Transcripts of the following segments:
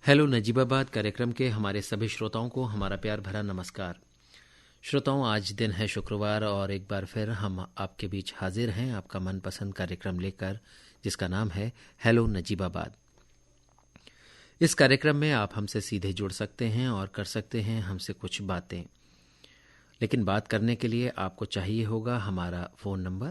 Hello Najibabad कार्यक्रम के हमारे सभी श्रोताओं को हमारा प्यार भरा नमस्कार। श्रोताओं, आज दिन है शुक्रवार और एक बार फिर हम आपके बीच हाजिर हैं आपका मनपसंद कार्यक्रम लेकर, जिसका नाम है हेलो नजीबाबाद। इस कार्यक्रम में आप हमसे सीधे जुड़ सकते हैं और कर सकते हैं हमसे कुछ बातें, लेकिन बात करने के लिए आपको चाहिए होगा हमारा फ़ोन नंबर।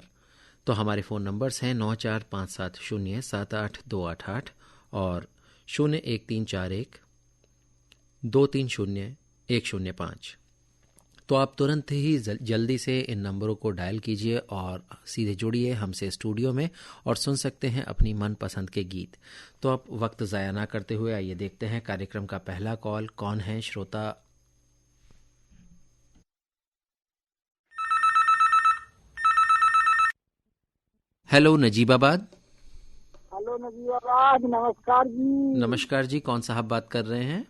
तो हमारे फ़ोन नंबर्स हैं 9457078288 और 01341-230-105। तो आप तुरंत ही जल्दी से इन नंबरों को डायल कीजिए और सीधे जुड़िए हमसे स्टूडियो में और सुन सकते हैं अपनी मनपसंद के गीत। तो अब वक्त ज़ाया ना करते हुए आइए देखते हैं कार्यक्रम का पहला कॉल कौन है श्रोता। हेलो नजीबाबाद। हेलो नजीबाबाद, नमस्कार जी। नमस्कार जी, कौन साहब बात कर रहे हैं?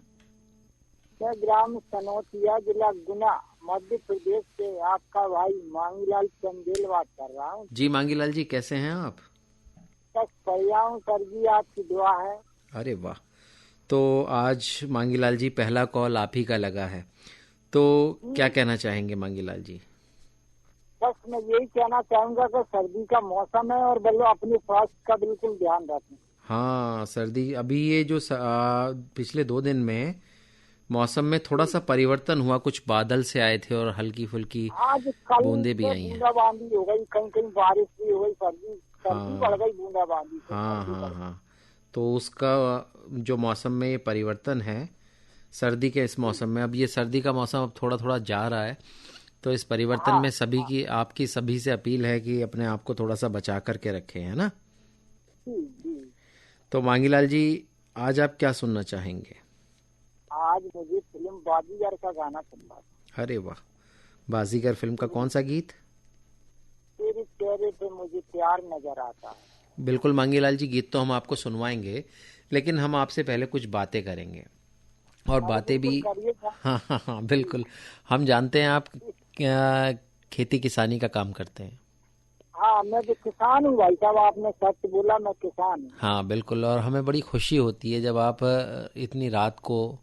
मैं ग्राम सनौतिया, जिला गुना, मध्य प्रदेश से आपका भाई मांगीलाल चंदेल बात कर रहा हूँ। जी मांगीलाल जी, कैसे हैं आप? बस बढ़िया हूँ सर जी, आपकी दुआ है। अरे वाह। तो आज मांगीलाल जी पहला कॉल आप ही का लगा है, तो क्या कहना चाहेंगे मांगीलाल जी? बस मैं यही कहना चाहूँगा कि सर्दी का मौसम है और बोलो अपने स्वास्थ्य का बिल्कुल ध्यान रखें। हाँ, सर्दी अभी ये जो पिछले 2 दिन में मौसम में थोड़ा सा परिवर्तन हुआ, कुछ बादल से आए थे और हल्की फुल्की आज कल बूंदे भी से आई हैं। बूंदाबांदी हो गई, कहीं कहीं बारिश भी हो गई, सर्दी सर्दी बढ़ गई बूंदाबांदी से। हाँ। तो उसका जो मौसम में ये परिवर्तन है सर्दी के इस मौसम में, अब ये सर्दी का मौसम अब थोड़ा थोड़ा जा रहा है, तो इस परिवर्तन में सभी की आपकी सभी से अपील है कि अपने आप को थोड़ा सा बचा करके रखें, है ना? तो मांगीलाल जी, आज आप क्या सुनना चाहेंगे? आज मुझे फिल्म बाजीगर का गाना सुनना है। अरे वाह, बाजीगर फिल्म का कौन सा गीत? तेरे चेहरे पे मुझे प्यार नजर आता है। बिल्कुल मांगीलाल जी, गीत तो हम आपको सुनवाएंगे, लेकिन हम आपसे पहले कुछ बातें करेंगे और बातें भी। हाँ, बिल्कुल। हम जानते हैं आप खेती किसानी का काम करते हैं। हाँ, मैं तो किसान हूँ भाई साहब, आपने सच बोला, मैं किसान हूँ। हाँ बिल्कुल, और हमें बड़ी खुशी होती है जब आप इतनी रात को,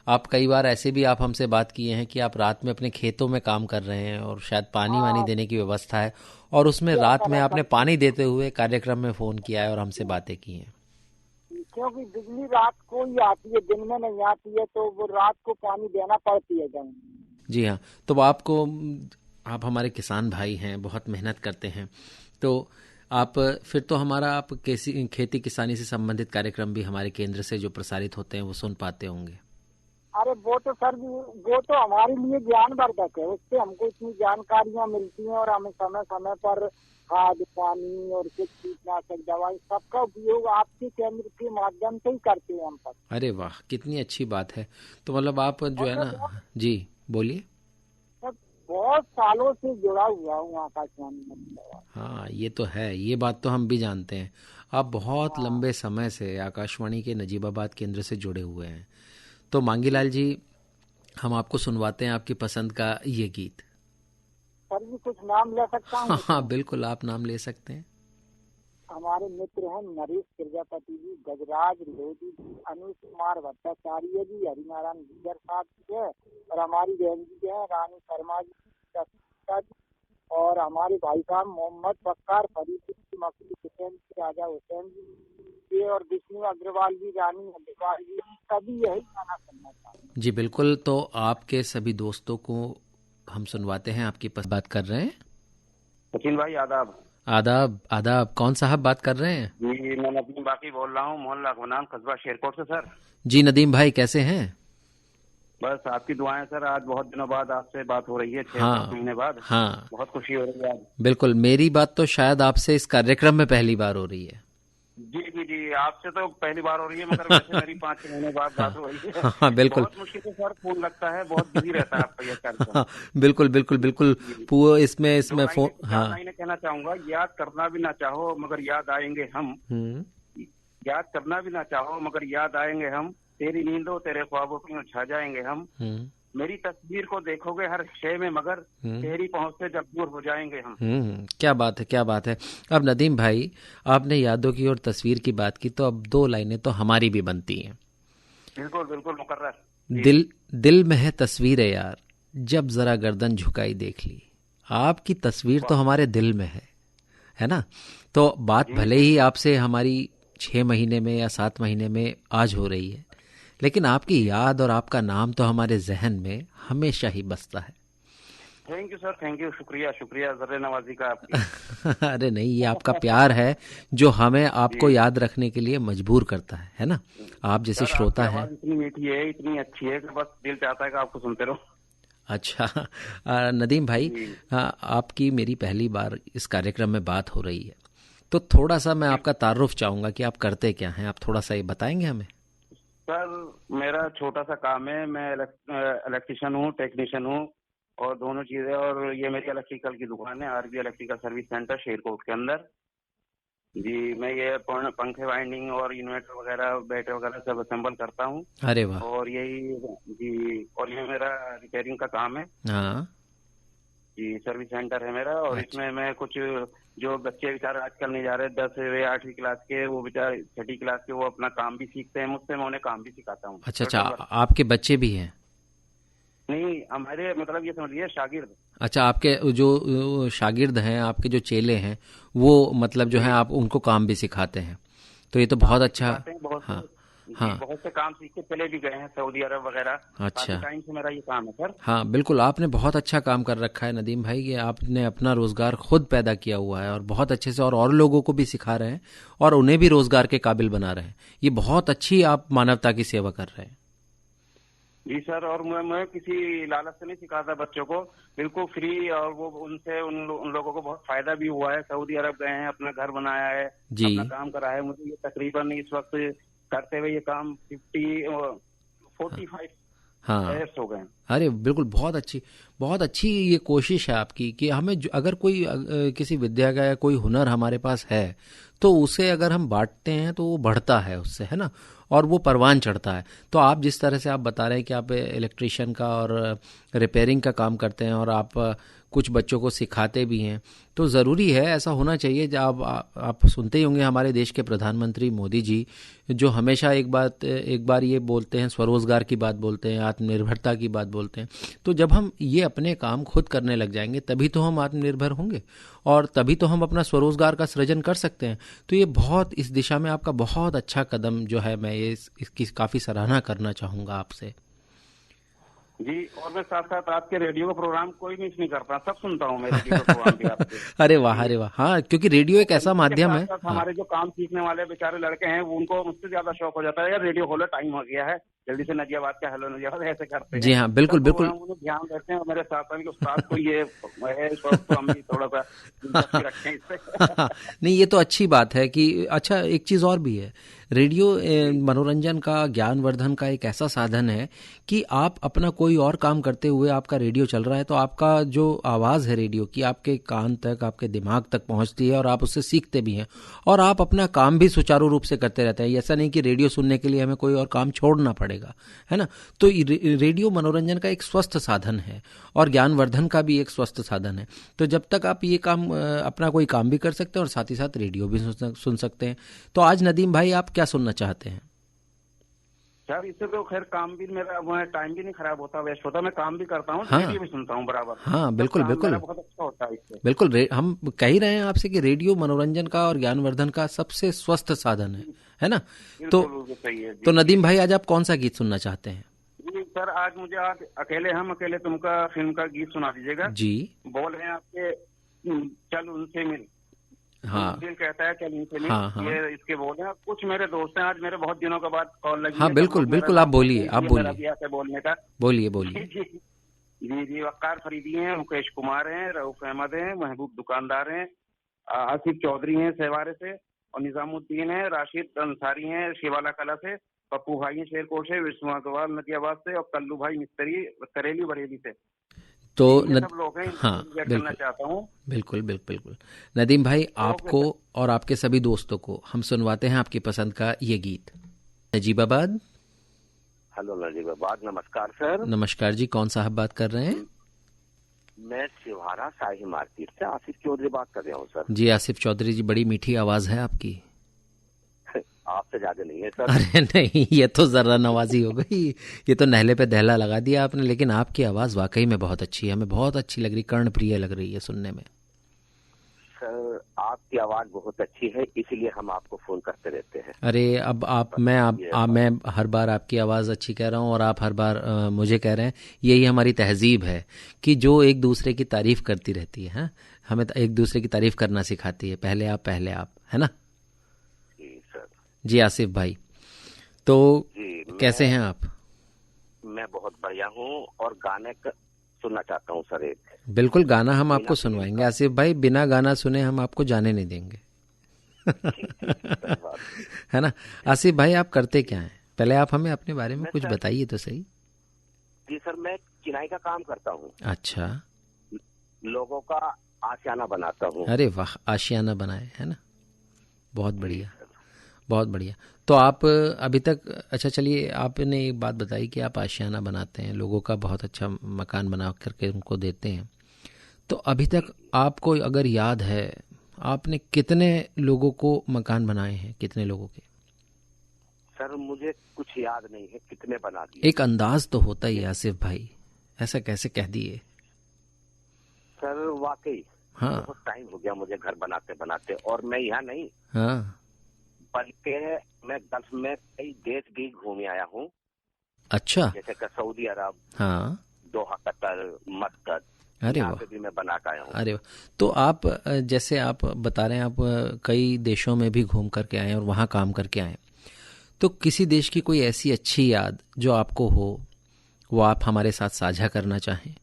आप कई बार ऐसे भी आप हमसे बात किए हैं कि आप रात में अपने खेतों में काम कर रहे हैं और शायद पानी वानी देने की व्यवस्था है, और उसमें रात में आपने पानी देते हुए कार्यक्रम में फ़ोन किया है और हमसे बातें की हैं। क्योंकि बिजली रात को ही आती है, दिन में नहीं आती है, तो वो रात को पानी देना पड़ती है जमीन। जी हाँ। तो आप हमारे किसान भाई हैं, बहुत मेहनत करते हैं, तो आप फिर तो हमारा आप खेती किसानी से संबंधित कार्यक्रम भी हमारे केंद्र से जो प्रसारित होते हैं वो सुन पाते होंगे। अरे वो तो सर, वो तो हमारे लिए ज्ञानवर्धक है, उससे हमको इतनी जानकारियाँ मिलती हैं और हमें समय समय पर खाद पानी और कुछ कीटनाशक दवाई सबका उपयोग आपके केंद्र के माध्यम से ही करते हैं हम सब। अरे वाह, कितनी अच्छी बात है। तो मतलब आप जो है ना, जी बोलिए। बहुत सालों से जुड़ा हुआ हूँ आकाशवाणी में। हाँ ये तो है, ये बात तो हम भी जानते हैं। आप बहुत लंबे समय से आकाशवाणी के नजीबाबाद केंद्र से जुड़े हुए हैं। तो मांगीलाल जी, हम आपको सुनवाते हैं आपकी पसंद का ये गीत। सर जी कुछ नाम ले सकता हूँ? हाँ बिल्कुल, आप नाम ले सकते हैं। हमारे मित्र हैं नरेश प्रजापति जी, गजराज लोधी जी, अनुज कुमार भट्टाचार्य जी, हरिनारायण गुजर साहब जी है, और हमारी बहन जी है रानी शर्मा जी, और हमारे भाई साहब मोहम्मद बक्कार, फरीद मकली, हुसैन जी, राजा हुसैन जी, और विष्णु अग्रवाल जी, रानी अग्रवाल जी, सभी यही गाना सुनना चाहते हैं। जी बिल्कुल, तो आपके सभी दोस्तों को हम सुनवाते हैं। आपकी बात कर रहे हैं सचिन भाई, आदाब। आदाब आदाब। कौन साहब बात कर रहे हैं? जी मैं नदीम बाकी बोल रहा हूँ, मोहल्ला गुनान, कस्बा शेरकोट से सर। जी नदीम भाई, कैसे हैं? बस आपकी दुआएं सर, आज बहुत दिनों बाद आपसे बात हो रही है, 6-7 महीने बाद। हाँ बहुत खुशी हो रही है आज। बिल्कुल, मेरी बात तो शायद आपसे इस कार्यक्रम में पहली बार हो रही है। जी जी जी, आपसे तो पहली बार हो रही है, मगर वैसे मेरी 5-6 महीने बाद बात हो रही है। हाँ बिल्कुल। बहुत मुश्किल से सर फोन लगता है, बहुत बिजी रहता है आपका यह कार्यक्रम। हाँ बिल्कुल बिल्कुल बिल्कुल। पूरा इसमें फोन। हाँ, मैं कहना चाहूंगा, याद करना भी ना चाहो मगर याद आएंगे हम। याद करना भी ना चाहो मगर याद आएंगे हम, तेरी नींदों तेरे ख्वाबों की छा जाएंगे हम। मेरी तस्वीर को देखोगे हर शय में मगर तेरी पहुंच से जब दूर हो जाएंगे हम। क्या बात है, क्या बात है। अब नदीम भाई, आपने यादों की और तस्वीर की बात की, तो अब 2 लाइनें तो हमारी भी बनती हैं बिल्कुल बिल्कुल मुकर्रर। दिल में है तस्वीरें यार, जब जरा गर्दन झुकाई देख ली। आपकी तस्वीर तो हमारे दिल में है ना। तो बात भले ही आपसे हमारी 6 महीने में या 7 महीने में आज हो रही है, लेकिन आपकी याद और आपका नाम तो हमारे जहन में हमेशा ही बसता है। Thank you sir, thank you, शुक्रिया शुक्रिया, ज़र्रे नवाजी का आपकी। अरे नहीं, ये आपका प्यार है जो हमें आपको याद रखने के लिए मजबूर करता है ना। आप जैसे श्रोता हैं। इतनी मीठी है, इतनी अच्छी है कि बस दिल चाहता है कि आपको सुनते रहो। अच्छा नदीम भाई, आपकी मेरी पहली बार इस कार्यक्रम में बात हो रही है, तो थोड़ा सा मैं आपका तारुफ चाहूंगा कि आप करते क्या हैं। आप थोड़ा सा ये बताएंगे हमें। सर मेरा छोटा सा काम है, मैं इलेक्ट्रिशियन हूँ, टेक्नीशियन हूँ और दोनों चीजें। और ये मेरी इलेक्ट्रिकल की दुकान है, RB electrical service centre Sherkot के अंदर। जी, मैं ये पंखे वाइंडिंग और इन्वर्टर वगैरह बैटरी वगैरह सब असेंबल करता हूँ। अरे वाह। और यही जी, और ये मेरा रिपेयरिंग का काम है। हाँ जी, सर्विस सेंटर है मेरा। और अच्छा। इसमें मैं कुछ जो बच्चे बेचारे आजकल नहीं जा रहे 10वीं 8वीं क्लास के, वो बेचारे 6ठी क्लास के, वो अपना काम भी सीखते हैं मुझसे, मैं उन्हें काम भी सिखाता हूँ। अच्छा, आपके बच्चे भी हैं? नहीं, हमारे मतलब ये समझिए शागिर्द। अच्छा, आपके जो शागिर्द हैं, आपके जो चेले हैं, वो मतलब जो है आप उनको काम भी सिखाते हैं, तो ये तो बहुत अच्छा। हाँ हाँ, बहुत से काम सीख के चले भी गए हैं सऊदी अरब वगैरह। अच्छा, टाइम से मेरा ये काम है सर। हाँ बिल्कुल, आपने बहुत अच्छा काम कर रखा है नदीम भाई, कि आपने अपना रोजगार खुद पैदा किया हुआ है और बहुत अच्छे से, और लोगों को भी सिखा रहे हैं और उन्हें भी रोजगार के काबिल बना रहे हैं। ये बहुत अच्छी आप मानवता की सेवा कर रहे हैं। जी सर, और मैं किसी लालच से नहीं सिखाता बच्चों को, बिल्कुल फ्री। और वो उनसे उन लोगों को बहुत फायदा भी हुआ है। सऊदी अरब गए हैं, अपना घर बनाया है, अपना काम करा है। मुझे ये तकरीबन इस वक्त करते हुए ये काम 45 ईयर्स हो गए। अरे बिल्कुल, बहुत अच्छी ये कोशिश है आपकी कि हमें अगर कोई किसी विद्या का या कोई हुनर हमारे पास है तो उसे अगर हम बांटते हैं तो वो बढ़ता है उससे, है ना, और वो परवान चढ़ता है। तो आप जिस तरह से आप बता रहे हैं कि आप इलेक्ट्रिशियन का और रिपेयरिंग का काम करते हैं और आप कुछ बच्चों को सिखाते भी हैं, तो ज़रूरी है, ऐसा होना चाहिए। जब आप सुनते ही होंगे हमारे देश के प्रधानमंत्री मोदी जी जो हमेशा एक बार ये बोलते हैं, स्वरोजगार की बात बोलते हैं, आत्मनिर्भरता की बात बोलते हैं। तो जब हम ये अपने काम खुद करने लग जाएंगे तभी तो हम आत्मनिर्भर होंगे और तभी तो हम अपना स्वरोजगार का सृजन कर सकते हैं। तो ये बहुत, इस दिशा में आपका बहुत अच्छा कदम जो है, मैं ये इसकी काफ़ी सराहना करना चाहूँगा आपसे। जी, और मैं साथ साथ आपके रेडियो का प्रोग्राम कोई मिस नहीं करता, सब सुनता हूँ मैं रेडियो का प्रोग्राम भी आपके। अरे वाह, अरे वाह। हाँ, क्योंकि रेडियो एक ऐसा माध्यम है। हमारे जो काम सीखने वाले बेचारे लड़के हैं, वो उनको मुझसे ज्यादा शौक हो जाता है, यार रेडियो खोलो, टाइम हो गया है, जल्दी से नजियाबाद का हेलो नजियाबाद ऐसे करते हैं। जी हाँ, बिल्कुल बिल्कुल, ध्यान देते हैं। और मेरे साथ में उस्ताद को ये है शौक, तो हम भी थोड़ा सा दिलचस्पी रखें इससे। नहीं, ये तो अच्छी बात है कि अच्छा, एक चीज और भी है, रेडियो मनोरंजन का, ज्ञानवर्धन का एक ऐसा साधन है कि आप अपना कोई और काम करते हुए आपका रेडियो चल रहा है तो आपका जो आवाज़ है रेडियो की आपके कान तक, आपके दिमाग तक पहुंचती है और आप उससे सीखते भी हैं और आप अपना काम भी सुचारू रूप से करते रहते हैं। ऐसा नहीं कि रेडियो सुनने के लिए हमें कोई और काम छोड़ना पड़ेगा, है ना। तो रेडियो मनोरंजन का एक स्वस्थ साधन है और ज्ञानवर्धन का भी एक स्वस्थ साधन है। तो जब तक आप ये काम, अपना कोई काम भी कर सकते हैं और साथ ही साथ रेडियो भी सुन सकते हैं। तो आज नदीम भाई आप क्या सुनना चाहते हैं? सर इससे तो खैर काम भी मेरा, टाइम भी नहीं खराब होता, वेस्ट होता, मैं काम भी करता हूँ, हाँ, रेडियो भी सुनता हूँ बराबर। हाँ बिल्कुल बिल्कुल, बहुत अच्छा होता है इससे। बिल्कुल, हम कह ही रहे हैं आपसे कि रेडियो मनोरंजन का और ज्ञानवर्धन का सबसे स्वस्थ साधन है ना। तो नदीम भाई आज आप कौन सा गीत सुनना चाहते हैं? जी सर, आज मुझे अकेले हम अकेले तुम का फिल्म का गीत सुना दीजिएगा। जी, बोल हैं आपके, चल उनसे मिल। हाँ, दिल कहता है चल उनसे मिल। हाँ, हाँ, ये इसके बोल हैं। कुछ मेरे दोस्त हैं, आज मेरे बहुत दिनों के बाद कॉल लगी। हाँ बिल्कुल बिल्कुल, आप बोलिए, आप बोलिए, बोलने का, बोलिए बोलिए। जी, वक्कार फरीदी हैं, मुकेश कुमार हैं, रऊफ अहमद हैं, महबूब दुकानदार हैं, आसिफ चौधरी हैं सेवारे से, और निजामुद्दीन है, राशिद अंसारी हैं शिवाला कला से, पप्पू भाई हैं शेरकोट से, विष्णु अग्रवाल नदियाबाद से, और कल्लू भाई मिस्त्री करेली बरेली से। तो सब लोग हैं। हाँ बिल्कुल चाहता हूँ। बिल्कुल बिल्कुल बिल्कुल नदीम भाई, आपको और आपके सभी दोस्तों को हम सुनवाते हैं आपकी पसंद का ये गीत। नजीबाबाद। हेलो नजीबाबाद, नमस्कार सर। नमस्कार जी, कौन साहब बात कर रहे हैं? मैं शिवहारा शाही मार्केट से आसिफ चौधरी बात कर रहा हूँ सर। जी आसिफ चौधरी जी, बड़ी मीठी आवाज है आपकी। आपसे ज्यादा नहीं है सर। अरे नहीं, ये तो जरा नवाजी हो गई, ये तो नहले पे दहला लगा दिया आपने। लेकिन आपकी आवाज़ वाकई में बहुत अच्छी है, हमें बहुत अच्छी लग रही, कर्णप्रिय लग रही है सुनने में। सर आपकी आवाज बहुत अच्छी है, इसीलिए हम आपको फोन करते रहते हैं। अरे अब मैं हर बार आपकी आवाज़ अच्छी कह रहा हूँ और आप हर बार मुझे कह रहे हैं। यही हमारी तहजीब है कि जो एक दूसरे की तारीफ करती रहती है, हाँ? हमें एक दूसरे की तारीफ करना सिखाती है। पहले आप, है ना? जी सर। जी आसिफ भाई, तो कैसे हैं आप? मैं बहुत बढ़िया हूँ और गाने सुनना चाहता हूँ सर एक। बिल्कुल, गाना हम आपको सुनवाएंगे आसिफ भाई, बिना गाना सुने हम आपको जाने नहीं देंगे। है ना? आसिफ भाई, आप करते क्या हैं? पहले आप हमें अपने बारे में कुछ बताइए तो सही। जी सर, मैं चिनाई का काम करता हूँ। अच्छा, लोगों का आशियाना बनाता हूँ। अरे वाह, आशियाना बनाए, है ना? बहुत बढ़िया, बहुत बढ़िया। तो आप अभी तक, अच्छा चलिए, आपने एक बात बताई कि आप आशियाना बनाते हैं, लोगों का बहुत अच्छा मकान बना करके उनको देते हैं। तो अभी तक आपको अगर याद है, आपने कितने लोगों को मकान बनाए हैं, कितने लोगों के? सर मुझे कुछ याद नहीं है कितने बना दिए। एक अंदाज तो होता ही है आसिफ भाई, ऐसा कैसे कह दिए? सर वाकई हाँ, बहुत टाइम हो गया मुझे घर बनाते बनाते, और मैं यहाँ नहीं, हाँ, बल्कि मैं गल्फ में कई देश भी घूम आया हूँ। अच्छा, जैसे कि सऊदी अरब, हाँ, दोहा, कतर, मस्कत, अरे यहाँ वाह, पे भी मैं बना के आया हूँ। अरे वाह। तो आप जैसे आप बता रहे हैं, आप कई देशों में भी घूम करके आए और वहाँ काम करके आए, तो किसी देश की कोई ऐसी अच्छी याद जो आपको हो, वो आप हमारे साथ साझा करना चाहें?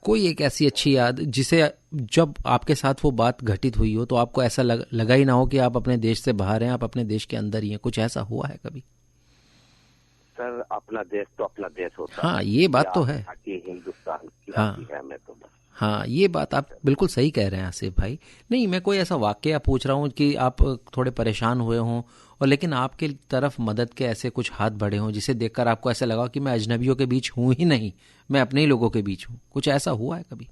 कोई एक ऐसी अच्छी याद जिसे जब आपके साथ वो बात घटित हुई हो तो आपको ऐसा लगा ही ना हो कि आप अपने देश से बाहर हैं, आप अपने देश के अंदर ही हैं। कुछ ऐसा हुआ है कभी? सर अपना देश तो अपना देश होता है। हाँ, ये बात तो है। हिंदुस्तान की हाँ, है, मैं तो बस। हाँ, ये बात आप बिल्कुल सही कह रहे हैं आसिफ भाई। नहीं, मैं कोई ऐसा वाकया पूछ रहा हूँ कि आप थोड़े परेशान हुए हों और लेकिन आपके तरफ मदद के ऐसे कुछ हाथ बढ़े हों जिसे देखकर आपको ऐसा लगा कि मैं अजनबियों के बीच हूँ ही नहीं, मैं अपने ही लोगों के बीच हूँ। कुछ ऐसा हुआ है कभी?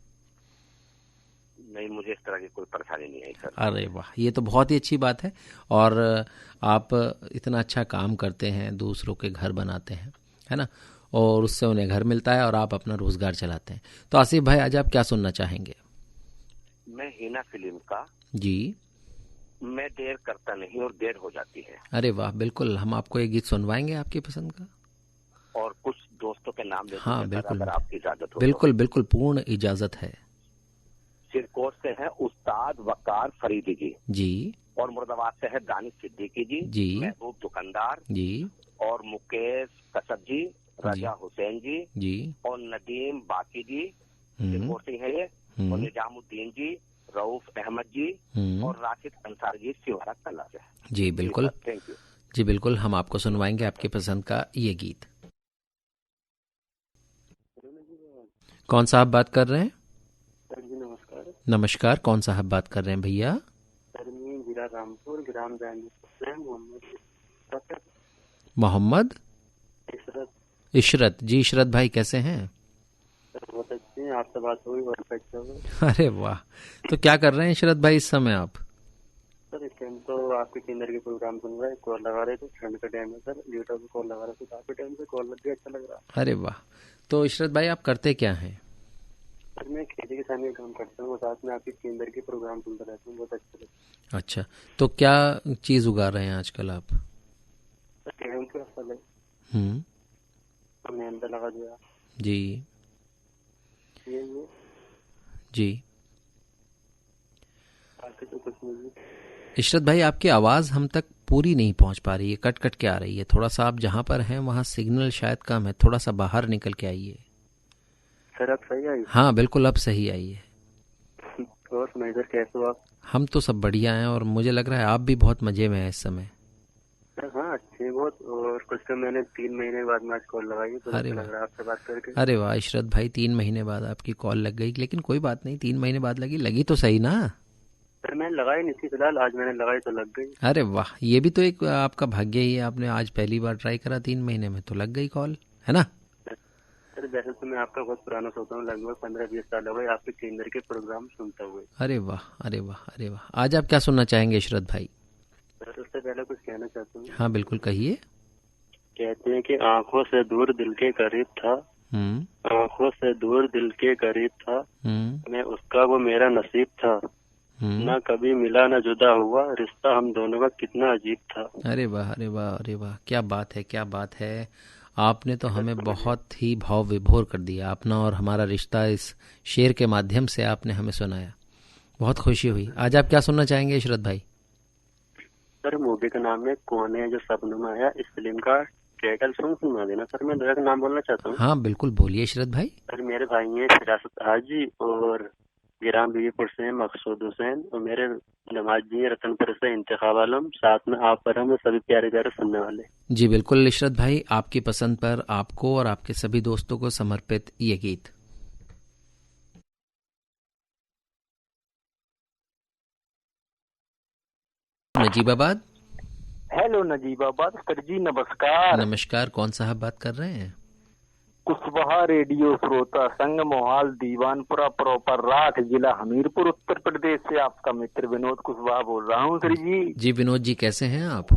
नहीं, मुझे इस तरह की कोई परेशानी नहीं आई सर। अरे वाह, ये तो बहुत ही अच्छी बात है। और आप इतना अच्छा काम करते हैं, दूसरों के घर बनाते हैं, है ना? और उससे उन्हें घर मिलता है और आप अपना रोजगार चलाते हैं। तो आसिफ भाई, आज आप क्या सुनना चाहेंगे? मैं हिना फिल्म का जी, मैं देर करता नहीं और देर हो जाती है। अरे वाह, बिल्कुल, हम आपको एक गीत सुनवाएंगे आपकी पसंद का। और कुछ दोस्तों के नाम ले हाँ बिल्कुल, अगर आपकी इजाजत हो। बिल्कुल बिल्कुल, पूर्ण इजाजत है। सिरकोट से है उस्ताद वकार फरीदी जी, जी, और मुर्दाबाद से है दानिश सिद्दीकी जी, जी, महबूब दुकानदार जी, और मुकेश कसब जी, रजा हुसैन जी, जी, और नदीम बाकी जी, सिरकोट से है ये, और निजामुद्दीन जी, रऊफ अहमद जी, और राशिद अंसार जी, सिवारा कला से। जी बिल्कुल, थैंक यू जी बिल्कुल, हम आपको सुनवाएंगे आपके पसंद का ये गीत। कौन साहब बात कर रहे हैं? सर जी नमस्कार। नमस्कार, कौन साहब बात कर रहे हैं भैया? सर मैं जिला रामपुर, ग्राम मोहम्मद इशरत जी। इशरत भाई कैसे हैं? सर बहुत अच्छे हैं, आपसे बात हुई बहुत अच्छा हुआ। अरे वाह, तो क्या कर रहे हैं इशरत भाई इस समय आप? सर इस टाइम तो आपके केंद्र के प्रोग्राम सुन रहे, कॉल लगा रहे थे, ठंड का टाइम है सर, यूट्यूब पे कॉल लगा रहे थे, काफी टाइम से कॉल लग गया, अच्छा लग रहा। अरे वाह, तो इशरत भाई आप करते क्या हैं? सर मैं खेती किसानी का काम करता हूँ, साथ में आपके केंद्र के प्रोग्राम सुनता रहता हूँ, बहुत अच्छा लगता है। अच्छा, तो क्या चीज उगा रहे हैं आजकल आप? सर गेहूं की फसल है, हमने अंदर लगा दिया जी, ये जी। बाकी तो कुछ नहीं। इशरत भाई, आपकी आवाज़ हम तक पूरी नहीं पहुंच पा रही है, कट कट के आ रही है। थोड़ा सा आप जहां पर हैं वहां सिग्नल शायद कम है, थोड़ा सा बाहर निकल के आइए। सर अब सही आई? हाँ बिल्कुल, अब सही आई है। और सुनाइए सर, कैसे हो आप? हम तो सब बढ़िया हैं और मुझे लग रहा है आप भी बहुत मजे में हैं इस समय। सर हाँ अच्छे बहुत, और कुछ तो मैंने 3 महीने बाद में आज कॉल लगाई, तो अरे अच्छा वाह, लग रहा है आपसे बात करके। अरे वाह इशरत भाई, 3 महीने बाद आपकी कॉल लग गई, लेकिन कोई बात नहीं, 3 महीने बाद लगी तो सही ना? सर मैंने लगाई नहीं थी फिलहाल, आज मैंने लगाई तो लग गई। अरे वाह, ये भी तो एक आपका भाग्य ही है, आपने आज पहली बार ट्राई करा, 3 महीने में तो लग गई कॉल, है ना? सर वैसे तो मैं आपका बहुत पुराना श्रोता हूँ, लगभग 15-20 साल हो गए आपके केंद्र के प्रोग्राम सुनता हुए। अरे वाह, अरे वाह, अरे वाह। आज आप क्या सुनना चाहेंगे इशरत भाई? सर उससे पहले कुछ कहना चाहता हूँ। हाँ बिल्कुल कहिए। कहते हैं कि आंखों से दूर दिल के करीब था, आंखों से दूर दिल के करीब था, मैं उसका वो मेरा नसीब था, ना कभी मिला ना जुदा हुआ, रिश्ता हम दोनों का कितना अजीब था। अरे वाह अरे वाह अरे वाह, क्या बात है क्या बात है। आपने तो हमें बहुत ही भाव विभोर कर दिया। अपना और हमारा रिश्ता इस शेर के माध्यम से आपने हमें सुनाया, बहुत खुशी हुई। आज आप क्या सुनना चाहेंगे इशरत भाई? सर मूवी का नाम है कौन है जो सपनों में आया, इस फिल्म का टाइटल सॉन्ग सुनवा देना सर। मैं दो एक नाम बोलना चाहता हूँ। हाँ बिल्कुल बोलिए इशरत भाई। सर मेरे भाई हैं फिरासत हाजी और गिराम बीवीपुर से मकसूद हुसैन, और मेरे नमाज जी रतनपुर से इंतखाब आलम, साथ में आप पर हम सभी प्यारे प्यारे सुनने वाले। जी बिल्कुल इशरत भाई, आपकी पसंद पर आपको और आपके सभी दोस्तों को समर्पित ये गीत। नजीबाबाद। हेलो नजीबाबाद सर जी, नमस्कार। नमस्कार, कौन साहब बात कर रहे हैं? कुशवाहा रेडियो श्रोता संघ मोहाल दीवानपुरा प्रॉपर राठ जिला हमीरपुर उत्तर प्रदेश से आपका मित्र विनोद कुशवाहा बोल रहा हूँ सर जी। जी विनोद जी कैसे हैं आप?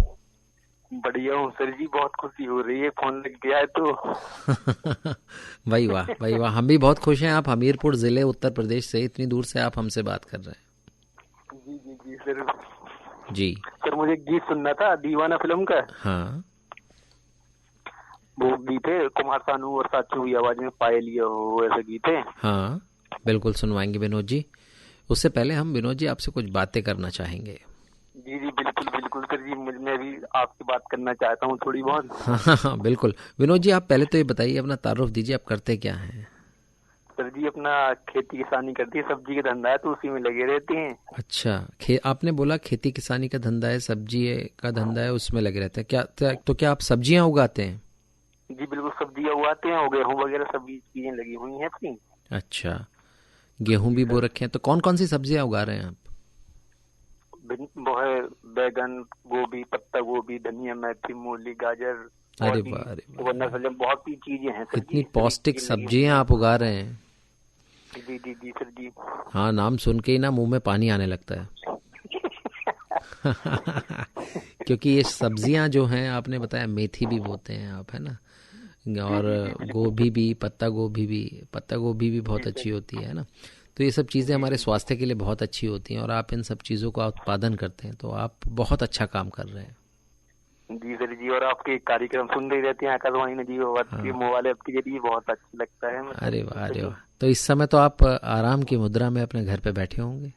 बढ़िया हूँ सर जी, बहुत खुशी हो रही है, फोन लग गया है तो। भाई वाह भाई वाह, हम भी बहुत खुश हैं। आप हमीरपुर जिले उत्तर प्रदेश से इतनी दूर से आप हमसे बात कर रहे हैं। जी जी जी सर। जी सर मुझे गीत सुनना था दीवाना फिल्म का। हाँ वो गीत है कुमार सानू और साचू की आवाज में पाए लिया हो, ऐसा गीत है। हाँ बिल्कुल सुनवाएंगे विनोद जी। उससे पहले हम विनोद जी आपसे कुछ बातें करना चाहेंगे। जी जी बिल्कुल बिल्कुल सर जी, मैं भी आपसे बात करना चाहता हूँ थोड़ी बहुत। हाँ बिल्कुल विनोद जी, आप पहले तो ये बताइए, अपना तारुफ दीजिए, आप करते क्या हैं? सर जी अपना खेती किसानी करती है, सब्जी का धंधा है तो उसी में लगे रहते हैं। अच्छा, आपने बोला खेती किसानी का धंधा है, सब्जी का धंधा है, उसमें लगे रहते हैं क्या? तो क्या आप सब्जियां उगाते हैं? जी बिल्कुल सब्जियां उगाते हैं, और गेहूँ वगैरह सभी चीजें लगी हुई हैं अपनी। अच्छा, गेहूं भी बो रखे हैं, तो कौन कौन सी सब्जियां उगा रहे हैं आप? वो है बैगन, गोभी, पत्ता गोभी, धनिया, मेथी, मूली, गाजर। अरे वाह अरे वाह, बहुत सी चीजें हैं। इतनी पौष्टिक सब्जियां आप उगा रहे हैं। जी जी जी सर जी। हाँ, नाम सुन के ही ना मुंह में पानी आने लगता है। क्योंकि ये सब्जियां जो हैं, आपने बताया मेथी भी बोते हैं आप, है ना, और गोभी भी, पत्ता गोभी भी बहुत अच्छी होती है ना। तो ये सब चीज़ें हमारे स्वास्थ्य के लिए बहुत अच्छी होती हैं, और आप इन सब चीज़ों का उत्पादन करते हैं, तो आप बहुत अच्छा काम कर रहे हैं। जी सर जी, और आपके कार्यक्रम सुन रही रहती हैं आकाशवाणी में जी, मोबाइल ऐप के जरिए, बहुत अच्छा लगता है। अरे वाह अरे वाह, तो इस समय तो आप आराम की मुद्रा में अपने घर पे बैठे होंगे।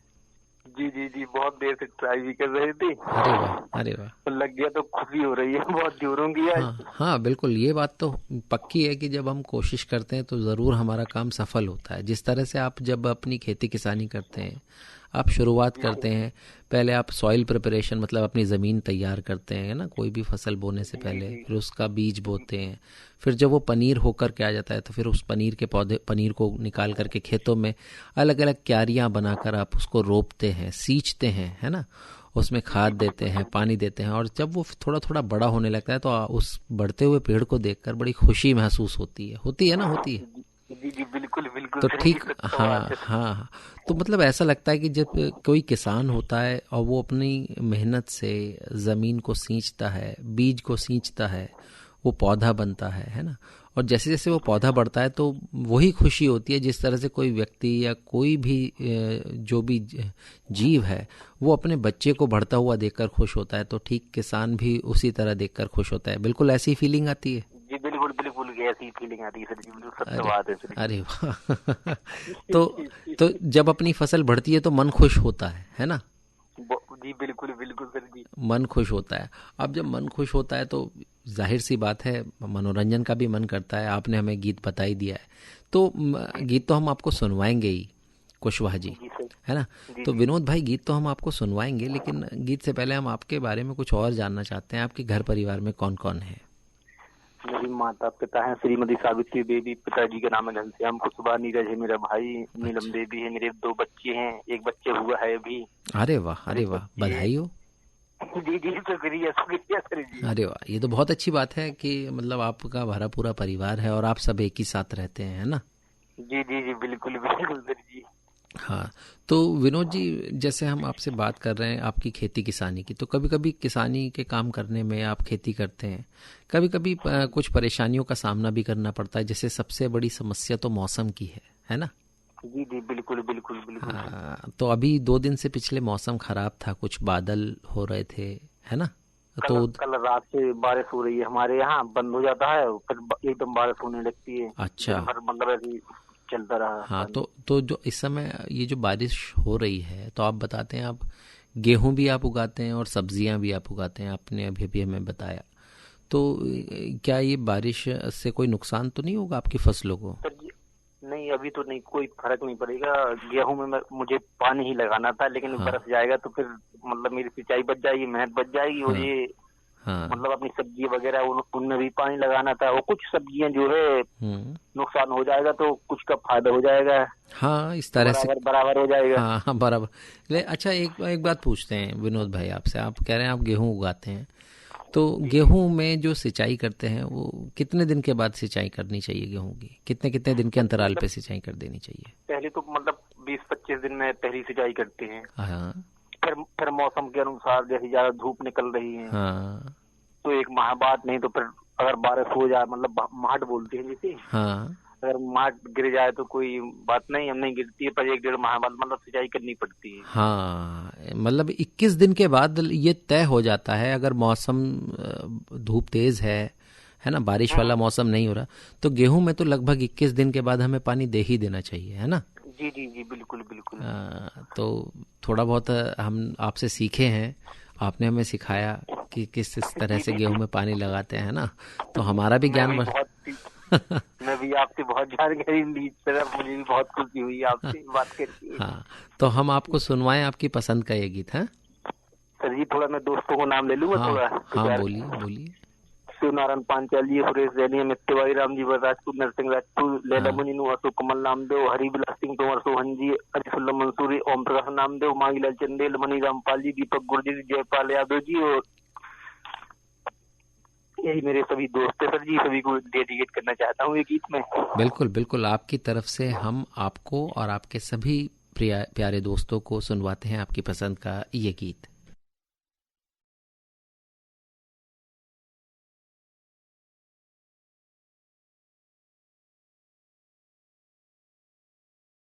जी जी जी, बहुत देर से ट्राई भी कर रहे थे। अरे वाह अरे वाह, तो लग गया तो खुशी हो रही है, बहुत जोरों की आज। हाँ बिल्कुल, ये बात तो पक्की है कि जब हम कोशिश करते हैं तो ज़रूर हमारा काम सफल होता है। जिस तरह से आप जब अपनी खेती किसानी करते हैं, आप शुरुआत करते हैं, पहले आप सॉइल प्रिपरेशन मतलब अपनी ज़मीन तैयार करते हैं ना, कोई भी फसल बोने से पहले, फिर उसका बीज बोते हैं, फिर जब वो पनीर होकर के आ जाता है तो फिर उस पनीर को निकाल करके खेतों में अलग अलग क्यारियाँ बनाकर आप उसको रोपते हैं, सींचते हैं, है ना, उसमें खाद देते हैं, पानी देते हैं, और जब वो थोड़ा थोड़ा बड़ा होने लगता है तो उस बढ़ते हुए पेड़ को देखकर बड़ी खुशी महसूस होती है ना, होती है। जी जी बिल्कुल बिल्कुल। तो ठीक, हाँ, तो मतलब ऐसा लगता है कि जब कोई किसान होता है और वो अपनी मेहनत से ज़मीन को सींचता है, बीज को सींचता है, वो पौधा बनता है ना, और जैसे जैसे वो पौधा बढ़ता है तो वही खुशी होती है जिस तरह से कोई व्यक्ति या कोई भी जो भी जीव है वो अपने बच्चे को बढ़ता हुआ देखकर खुश होता है, तो ठीक किसान भी उसी तरह देखकर खुश होता है। बिल्कुल ऐसी फीलिंग आती है। जी बिल्कुल बिल्कुल ऐसी फीलिंग आती है सर जी, बिल्कुल सत्य बात है सर। अरे वाह। तो जब अपनी फसल बढ़ती है तो मन खुश होता है ना? जी बिल्कुल बिल्कुल सर जी, मन खुश होता है। अब जब मन खुश होता है तो जाहिर सी बात है मनोरंजन का भी मन करता है। आपने हमें गीत बता ही दिया है, तो गीत तो हम आपको सुनवाएंगे ही कुशवाहा जी, है ना। तो विनोद भाई, गीत तो हम आपको सुनवाएंगे, लेकिन गीत से पहले हम आपके बारे में कुछ और जानना चाहते हैं। आपके घर परिवार में कौन कौन है? मेरी माता पिता है श्रीमती सावित्री देवी, पिताजी का नाम है घनश्याम कुशवाहा, नीरज है मेरा भाई, नीलम देवी है, मेरे 2 बच्चे हैं, एक बच्चे हुआ है अभी। अरे वाह अरे वाह, बधाई हो। जी जी शुक्रिया शुक्रिया सर जी। अरे वाह, ये तो बहुत अच्छी बात है कि मतलब आपका भरा पूरा परिवार है और आप सब एक ही साथ रहते हैं, है ना। जी जी जी बिल्कुल बिल्कुल सर जी। हाँ, तो विनोद जी, जैसे हम आपसे बात कर रहे हैं आपकी खेती किसानी की, तो कभी कभी किसानी के काम करने में, आप खेती करते हैं, कभी कभी कुछ परेशानियों का सामना भी करना पड़ता है। जैसे सबसे बड़ी समस्या तो मौसम की है ना? जी जी, बिल्कुल बिल्कुल बिल्कुल। हाँ, तो अभी 2 दिन से पिछले मौसम खराब था, कुछ बादल हो रहे थे, है ना? तो कल रात से बारिश हो रही है हमारे यहाँ, बंद हो जाता है फिर एकदम बारिश होने लगती है। अच्छा, मतलब ऐसे चलता रहा। हाँ, तो जो इस समय ये जो बारिश हो रही है, तो आप बताते हैं, आप गेहूं भी आप उगाते हैं और सब्जियां भी आप उगाते हैं, आपने अभी अभी हमें बताया। तो क्या ये बारिश से कोई नुकसान तो नहीं होगा आपकी फसलों को? नहीं, अभी तो नहीं, कोई फर्क नहीं पड़ेगा। गेहूं में मुझे पानी ही लगाना था, लेकिन बरस जाएगा तो फिर मतलब मेरी सिंचाई बच जाएगी, मेहनत बच जाएगी। और ये मतलब अपनी सब्जी वगैरह उनमें भी पानी लगाना था। और कुछ सब्जियां जो है नुकसान हो जाएगा तो कुछ का फायदा हो जाएगा। हाँ, इस तरह से बराबर हो जाएगा। हाँ, बराबर। अच्छा, एक बात पूछते हैं विनोद भाई आपसे। आप कह रहे हैं आप गेहूं उगाते हैं, तो गेहूं में जो सिंचाई करते हैं वो कितने दिन के बाद सिंचाई करनी चाहिए गेहूं की? कितने कितने दिन के अंतराल पे सिंचाई कर देनी चाहिए? पहले तो मतलब 20-25 दिन में पहली सिंचाई करते हैं। हाँ, फिर मौसम के अनुसार, जैसे ज्यादा धूप निकल रही है हाँ, तो 1 माह बाद, नहीं तो फिर अगर बारिश हो जाए, मतलब माठ बोलते हैं जिसे, हाँ, अगर माठ गिर जाए तो कोई बात नहीं, हम नहीं गिरती है, पर 1-1.5 माह बाद मतलब सिंचाई करनी पड़ती है। हाँ, मतलब 21 दिन के बाद ये तय हो जाता है। अगर मौसम धूप तेज है ना, बारिश वाला मौसम नहीं हो रहा, तो गेहूं में तो लगभग 21 दिन के बाद हमें पानी दे ही देना चाहिए, है ना? जी जी जी, बिल्कुल बिल्कुल। तो थोड़ा बहुत हम आपसे सीखे हैं, आपने हमें सिखाया कि किस तरह से गेहूं में पानी लगाते हैं ना, तो हमारा भी ज्ञान मैं भी आपसे बहुत जानकारी ली, मुझे भी बहुत खुशी हुई आपसे बात करके। हाँ, तो हम आपको सुनवाएं आपकी पसंद का ये गीत है? सर जी, थोड़ा मैं दोस्तों को नाम ले लूंगा। हाँ, थोड़ा हाँ, बोलिए। शिवनारायण पांचाल जी, सुरेश जैनी, अमित तिवारी, राम जी राजपूत, नरसिंह राजपूत, लैला मुनीनु, अशोक कमल नामदेव, हरिबिलास सिंह तोमर, सोहन जी, अरिसुल्ला मंसूरी, ओम प्रकाश नामदेव, मांगीलाल चंदेल, मनी रामपाल जी, दीपक गुर्जर, जयपाल यादव जी, और यही मेरे सभी दोस्त है सर जी। सभी को डेडिकेट करना चाहता हूँ ये गीत में। बिल्कुल बिल्कुल, आपकी तरफ से हम आपको और आपके सभी प्यारे दोस्तों को सुनवाते हैं आपकी पसंद का ये गीत।